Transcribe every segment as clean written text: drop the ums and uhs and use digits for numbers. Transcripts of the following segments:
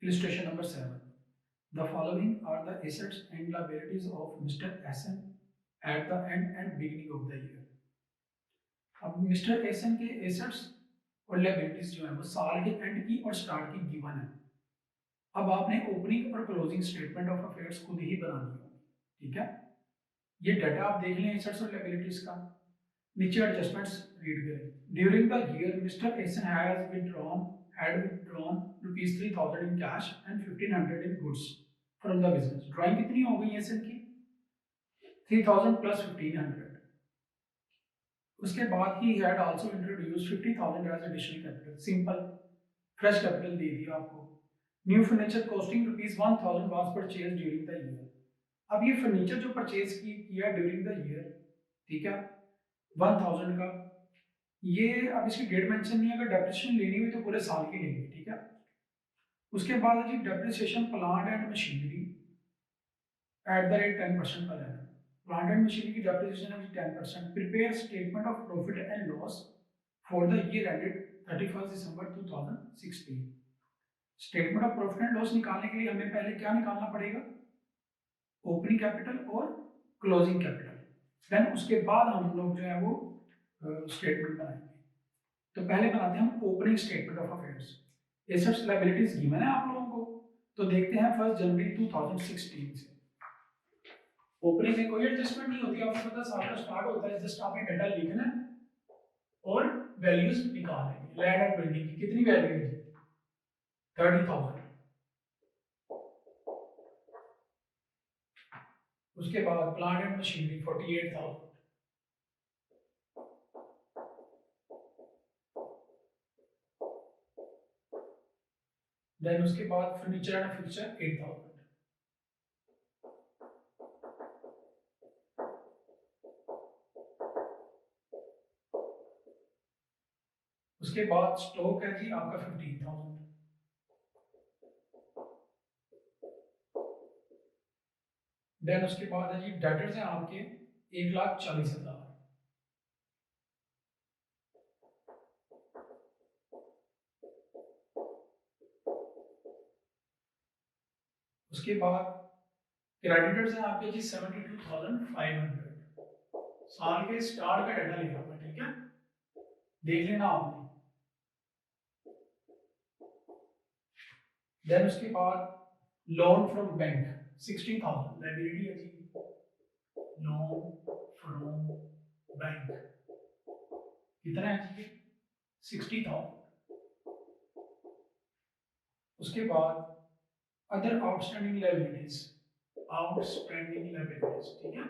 Illustration number 7. The following are the assets and liabilities of Mr. SN at the end and beginning of the year. अब mister एसन के assets और liabilities जो है वो साल के एंड की और स्टार्ट की गिवन है। अब आपने ओपनिंग और क्लोजिंग स्टेटमेंट ऑफ अफेयर्स खुद ही बनानी होगी, ठीक है। ये डाटा आप देख लें एसेट्स और लायबिलिटीज का। नीचे एडजस्टमेंट्स रीड करें। During the year mister essence had withdrawn rupees 3000 in cash and 1500 in goods from the business. Drawing कितनी हो गई एसन की? 3000 plus 1500. उसके बाद ही had also introduced 50,000 as additional capital. Simple fresh capital दे दिया आपको। New furniture costing rupees 1000 was purchased during the year. अब ये फर्नीचर जो परचेज किया ड्यूरिंग द ईयर, ठीक है, 1000 का, ये अब इसकी डेट मेंशन नहीं है। अगर डेप्रिसिएशन लेनी हुई तो पूरे साल की लेंगे, ठीक है। उसके बाद है जी depreciation plant and machinery at the rate 10% पर है। प्लांट एंड मशीनरी की डेप्रिसिएशन है 10%। Prepare statement of profit and loss for the year ended 31 December 2016। Statement of profit and loss निकालने के लिए हमें पहले क्या निकालना पड़ेगा? ओपनिंग कैपिटल और क्लोजिंग कैपिटल। देन उसके बाद हम लोग जो है वो स्टेटमेंट बनाएंगे। तो पहले बनाते हैं हम opening statement of affairs. Assets liabilities given है आप लोगों को, तो देखते हैं 1 जनवरी 2016 से। ओपनिंग में कोई एडजस्टमेंट नहीं होती, आपको पता साल का स्टार्ट होता है, जस्ट आपने डाटा लिखना है और वैल्यूज निकालेंगे। लैंड एंड बिल्डिंग की कितनी वैल्यू है? 30,000। उसके बाद प्लांट एंड मशीनरी 48,000। देन उसके बाद फर्नीचर एंड फिक्सचर 8,000। उसके बाद स्टॉक है जी आपका 15,000। देन उसके बाद है जी डेटर्स हैं आपके 1,40,000। उसके बाद क्रेडिटर्स हैं आपके जी 72,500। साल के स्टार्ट का डाटा लिखा हुआ है, ठीक है, देख लेना आपने। देन उसके बाद लोन फ्रॉम बैंक 60,000 लायबिलिटी है जी, लोन फ्रॉम बैंक कितना है जी? 60,000। उसके बाद अदर आउटस्टैंडिंग लायबिलिटीज, ठीक है,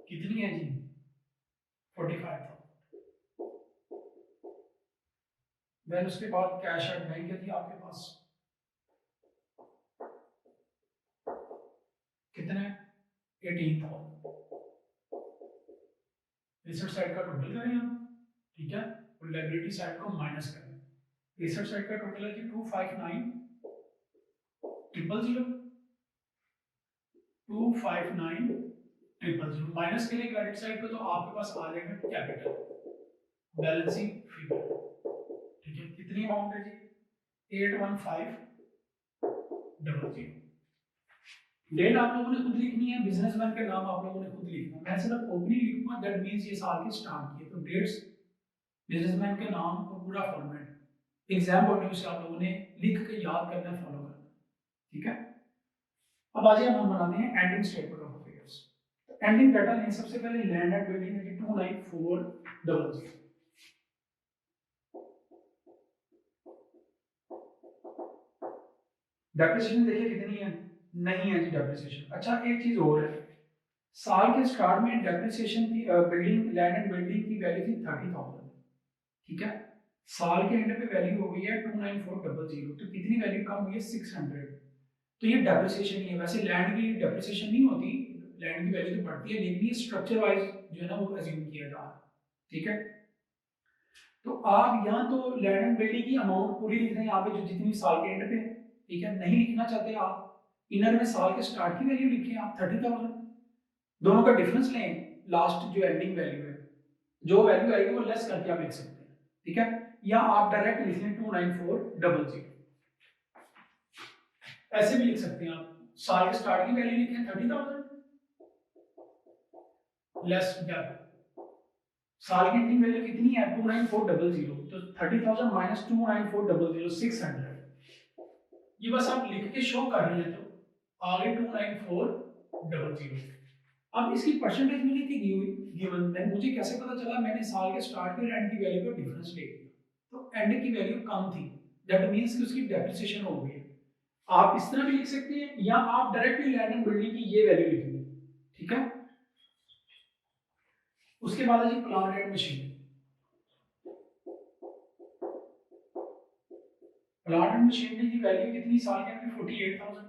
कितनी है जी? 45,000। देन उसके बाद कैश एट बैंक है जी आपके पास, कितना है? 18,000। एसेट साइड का टोटल करें हम, ठीक है, और लायबिलिटी साइड को माइनस करें। एसेट साइड का टोटल है जी 259,000 माइनस के लिए क्रेडिट साइड पे, तो आपके पास आ जाएगा कैपिटल बैलेंसिंग फिगर, ठीक है। कितनी अमाउंट है जी? 81500। डेट आप लोगों ने खुद लिखनी है, बिजनेसमैन का नाम आप लोगों ने खुद लिखना है। मैं सिर्फ ओपनिंग लिखूंगा, दैट मींस ये साल के स्टार्ट किए, तो डेट्स, बिजनेसमैन के नाम और पूरा format exam point of view से आप लोगों ने लिख के याद करना, फॉलो करना, ठीक है। अब आज हम बनाते हैं ending statement of affairs. Ending data लें सबसे पहले लैंड एंड बिल्डिंग है 29400। डेप्रिसिएशन देखिए कितनी है? नहीं है जी डेप्रिसिएशन। अच्छा एक चीज और है, साल के स्टार्ट में डेप्रिसिएशन की बिल्डिंग, लैंड एंड बिल्डिंग की वैल्यू थी 30,000, ठीक है। साल के एंड पे वैल्यू हो गई है 29400, तो कितनी वैल्यू कम हुई है? 600। तो ये डेप्रिसिएशन ही है। वैसे लैंड की डेप्रिसिएशन नहीं होती, लैंड की वैल्यू तो बढ़ती है, लेकिन ये स्ट्रक्चर वाइज जो है ना वो अज्यूम किया जा रहा है, ठीक है। तो आप यहाँ तो लैंड एंड बिल्डिंग की अमाउंट पूरी लिख रहे हैं यहाँ पे, जो जितनी साल के एंड पे, ठीक है। नहीं लिखना चाहते आप, इनर में साल के स्टार्ट की वैल्यू लिखें आप 30,000, दोनों का डिफरेंस लें, लास्ट जो एंडिंग वैल्यू है, जो वैल्यू आएगी वो लेस करके आप लिख सकते हैं, ठीक है। या आप डायरेक्ट लिख लें 29400, ऐसे भी लिख सकते हैं आप, साल के स्टार्ट की वैल्यू लिखें 30,000 लेस डेप्थ, साल की इतनी वैल्यू कितनी है 29400, तो 30,000 माइनस 29400 600, ये बस आप लिख के शो कर रहे हैं तो आगे 29400। अब इसकी परसेंटेज मिली थी गिवन, देन मुझे कैसे पता चला, मैंने साल के स्टार्ट के एंड की वैल्यू का डिफरेंस ले लिया, तो एंड की वैल्यू कम थी, दैट मींस कि उसकी डेप्रिसिएशन हो गई है। आप इस तरह भी लिख सकते हैं या आप डायरेक्टली लैंड एंड बिल्डिंग की ये वैल्यू लिख दें, ठीक है। उसके बाद है जी plant and machine, plant and machinery की वैल्यू कितनी साल के अंदर 48,000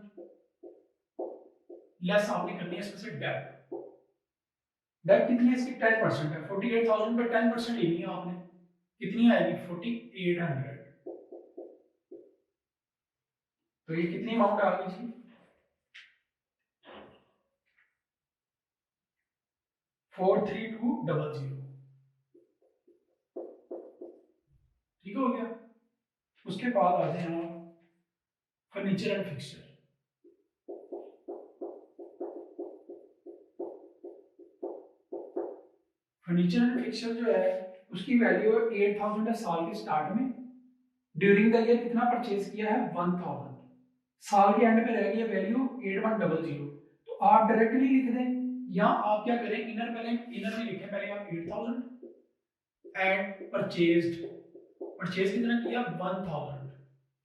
लेस आपने करनी है इसमें से डेप्थ, डेप्थ कितनी है इसकी 10% है, 48,000 पे 10% लेनी है आपने, कितनी आएगी 4800, तो ये कितनी अमाउंट आ गई जी 43200, ठीक हो गया। उसके बाद आते हैं आप furniture and fixture, furniture and fixture जो है उसकी वैल्यू 8,000 है साल के स्टार्ट में, ड्यूरिंग द ईयर कितना परचेज किया है 1,000, साल के एंड पे रह गई वैल्यू 8100, तो आप डायरेक्टली लिख दें या आप क्या करें, इनर पहले इनर में लिखें, पहले आप 8,000 एंड परचेज्ड, परचेज कितना किया 1,000,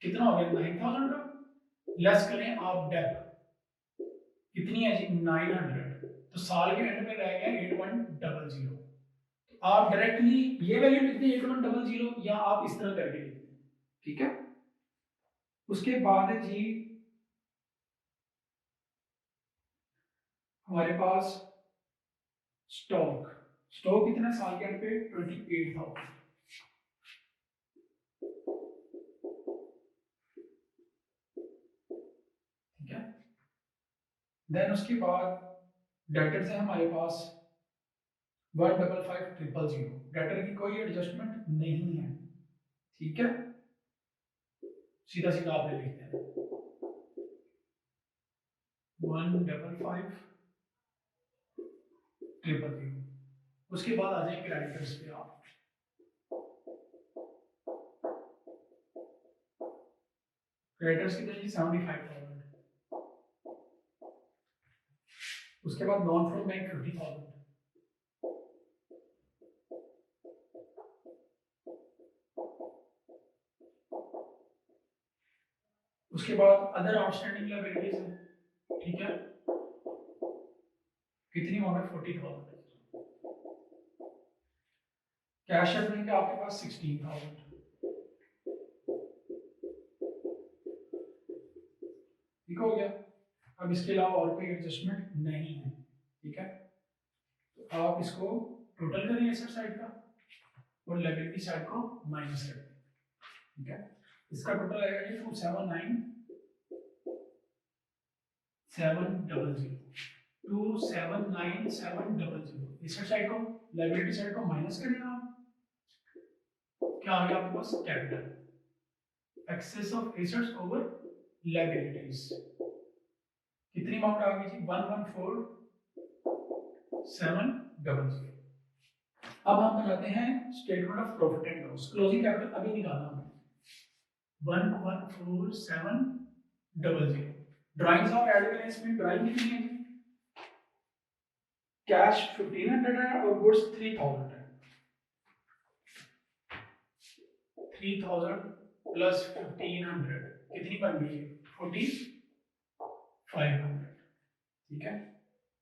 कितना हो गया 9,000 का, लेस करें आप डेप्थ कितनी है जी 900, तो साल के एंड में रह गया 8100, तो आप डायरेक्टली ये वैल्यू लिख दें 8100 या आप इस तरह करके लिख दें, ठीक है। उसके बाद है जी हमारे पास स्टॉक, स्टॉक कितना साल के एंड पे 28,000, ठीक है। देन उसके बाद डेटर्स है हमारे पास 155,000, डेटर की कोई एडजस्टमेंट नहीं है, ठीक है, सीधा सीधा आप ले लिखते हैं 155,000। उसके बाद आ जाए क्रेडिटर्स पे आप, क्रेडिटर्स कितने जी 75,000, उसके बाद नॉन फ्रॉम बैंक 50,000, उसके बाद अदर आउटस्टैंडिंग लायबिलिटीज है, ठीक है, कितनी अमाउंट है 40,000, कैश एट बैंक आपके पास 16,000, ठीक हो गया। अब इसके अलावा और कोई एडजस्टमेंट नहीं है, ठीक है, तो आप इसको टोटल करें एसेट साइड का और लायबिलिटी साइड को माइनस करें, ठीक है। इसका टोटल आएगा जी 279,700, एसेट साइड को लायबिलिटी साइड को माइनस करें आप, क्या आ गया आपके पास capital, excess of assets over liabilities, कितनी अमाउंट आ गई जी 114,700। अब हम बनाते हैं statement of profit and loss, closing capital अभी निकालना हमने 114,700, ड्राइंग्स ऑफ ऐड करें, इसमें ड्राइंग कितनी है, कैश 1500 है और गुड्स 3000 है, 3000 प्लस 1500 कितनी बन गई 4500, ठीक है।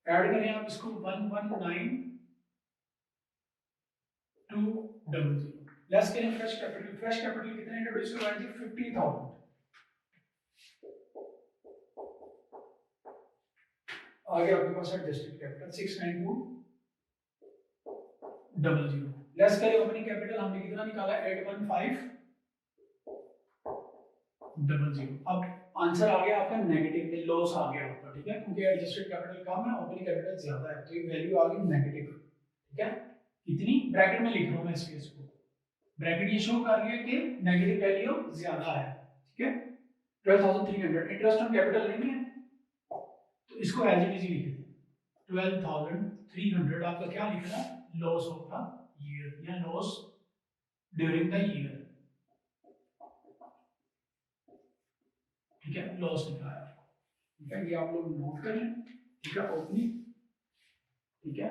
ऐड करें आप इसको 119,200, लेस करें फ्रेश कैपिटल, फ्रेश कैपिटल कितने इंट्रोड्यूस करवाए थे 50,000, आगे आपके पास एडजस्टेड कैपिटल 69200, लेस करें ओपनिंग कैपिटल हमने कितना निकाला 81500, अब आंसर आ गया आपका नेगेटिव में, लॉस आ गया आपका, ठीक है, क्योंकि एडजस्टेड कैपिटल कम है ओपनिंग कैपिटल ज्यादा है, तो ये वैल्यू आ गई नेगेटिव, ठीक है। कितनी ब्रैकेट में लिख रहा हूं मैं इस केस को, ब्रैकेट ये शो कर रही है कि नेगेटिव वैल्यू ज्यादा है, ठीक है। 12,300 इंटरेस्ट ऑन कैपिटल नहीं है, तो इसको एज इट इज लिख दें। 12,300 आपका क्या लिखना है, लॉस ऑफ द ईयर या लॉस ड्यूरिंग द ईयर, ठीक है, लॉस लिखा है आपको, ठीक है, ये आप लोग नोट कर लें, ठीक है, ओपनिंग, ठीक है,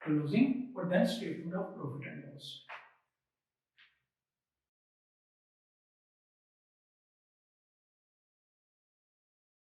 क्लोजिंग और then statement of profit and loss.